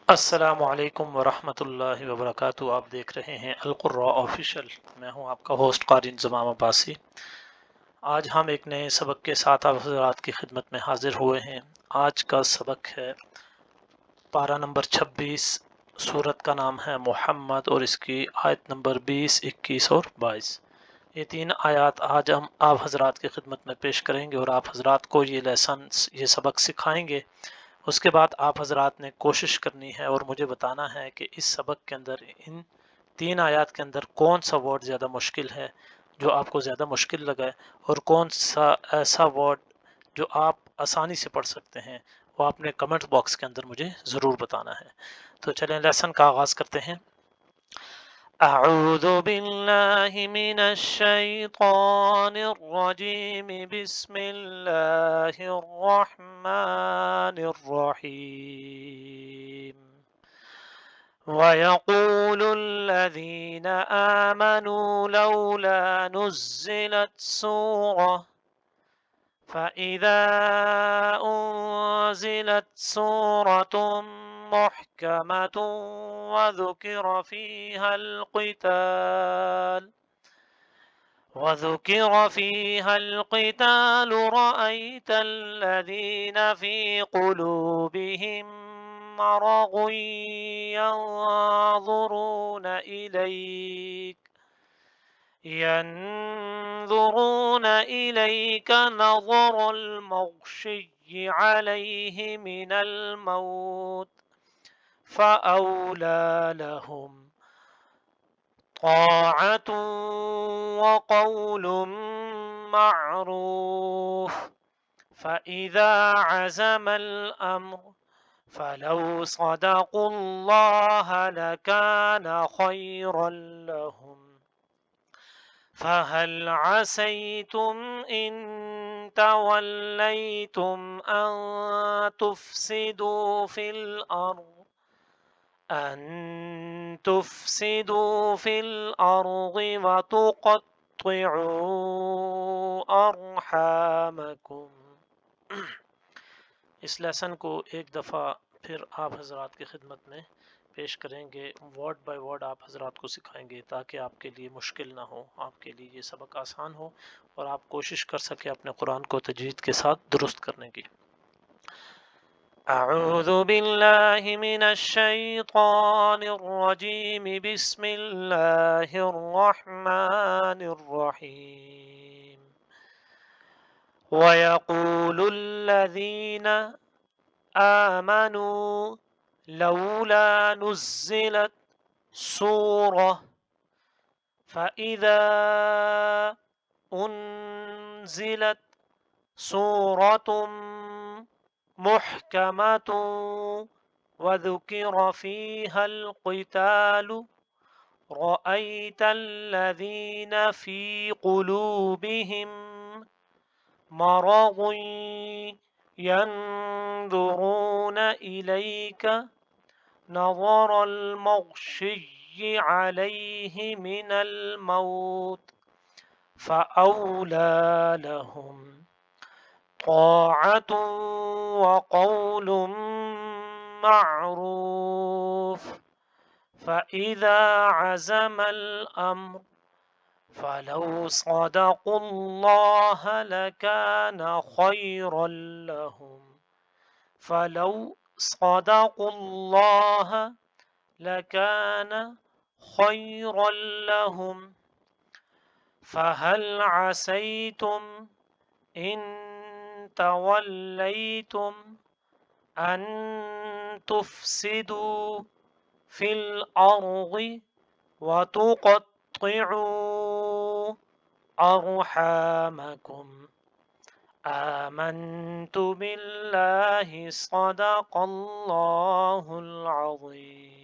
السلام علیکم ورحمۃ اللہ وبرکاتہ۔ آپ دیکھ رہے ہیں القراء آفیشیل۔ میں ہوں آپ کا ہوسٹ قاری انضمام عباسی۔ آج ہم ایک نئے سبق کے ساتھ آپ حضرات کی خدمت میں حاضر ہوئے ہیں۔ آج کا سبق ہے پارہ نمبر 26، سورت کا نام ہے محمد، اور اس کی آیت نمبر 20، 21 اور 22۔ یہ تین آیات آج ہم آپ حضرات کی خدمت میں پیش کریں گے اور آپ حضرات کو یہ سبق سکھائیں گے۔ اس کے بعد آپ حضرات نے کوشش کرنی ہے اور مجھے بتانا ہے کہ اس سبق کے اندر ان تین آیات کے اندر کون سا ورڈ زیادہ مشکل ہے، جو آپ کو زیادہ مشکل لگا ہے، اور کون سا ایسا ورڈ جو آپ آسانی سے پڑھ سکتے ہیں، وہ آپ نے کمنٹ باکس کے اندر مجھے ضرور بتانا ہے۔ تو چلیں لیسن کا آغاز کرتے ہیں۔ اعوذ باللہ من الشیطان الرجیم، بسم اللہ الرحمن الرحیم۔ وَيَقُولُ الَّذِينَ آمَنُوا لَوْلَا نُزِّلَتْ سُورَةٌ فَإِذَا أُنزِلَتْ سُورَةٌ مُحْكَمَةٌ وذكر فيها القتال رأيت الذين في قلوبهم مرض ينظرون إليك نظر المغشي عليه من الموت فأولى لهم طاعة وقول معروف فإذا عزم الأمر فلو صدقوا الله لكان خيرا لهم فهل عسيتم إن توليتم أن تفسدوا في الأرض وتقطعوا أرحامكم۔ اس لیسن کو ایک دفعہ پھر آپ حضرات کی خدمت میں پیش کریں گے، ورڈ بائی ورڈ آپ حضرات کو سکھائیں گے تاکہ آپ کے لیے مشکل نہ ہو، آپ کے لیے یہ سبق آسان ہو اور آپ کوشش کر سکیں اپنے قرآن کو تجوید کے ساتھ درست کرنے کی۔ اعوذ باللہ من الشیطان الرجیم، بسم اللہ الرحمن الرحیم۔ وَيَقُولُ الَّذِينَ آمَنُوا لَوْلَا نُزِّلَتْ سُورَةٌ فَإِذَا أُنزِلَتْ سُورَةٌ مُحْكَمَةٌ وَذُكِرَ فِيهَا الْقِتَالُ رَأَيْتَ الَّذِينَ فِي قُلُوبِهِم مرض ينظرون إليك نظر المغشي عليه من الموت فأولى لهم طاعة وقول معروف فإذا عزم الأمر فلو صدقوا الله لكان خيرا لهم فلو صدقوا الله لكان خيرا لهم فهل عسيتم إن توليتم أن تفسدوا في الأرض وتقطعوا أرحامكم۔ آمنت بالله صدق الله العظيم۔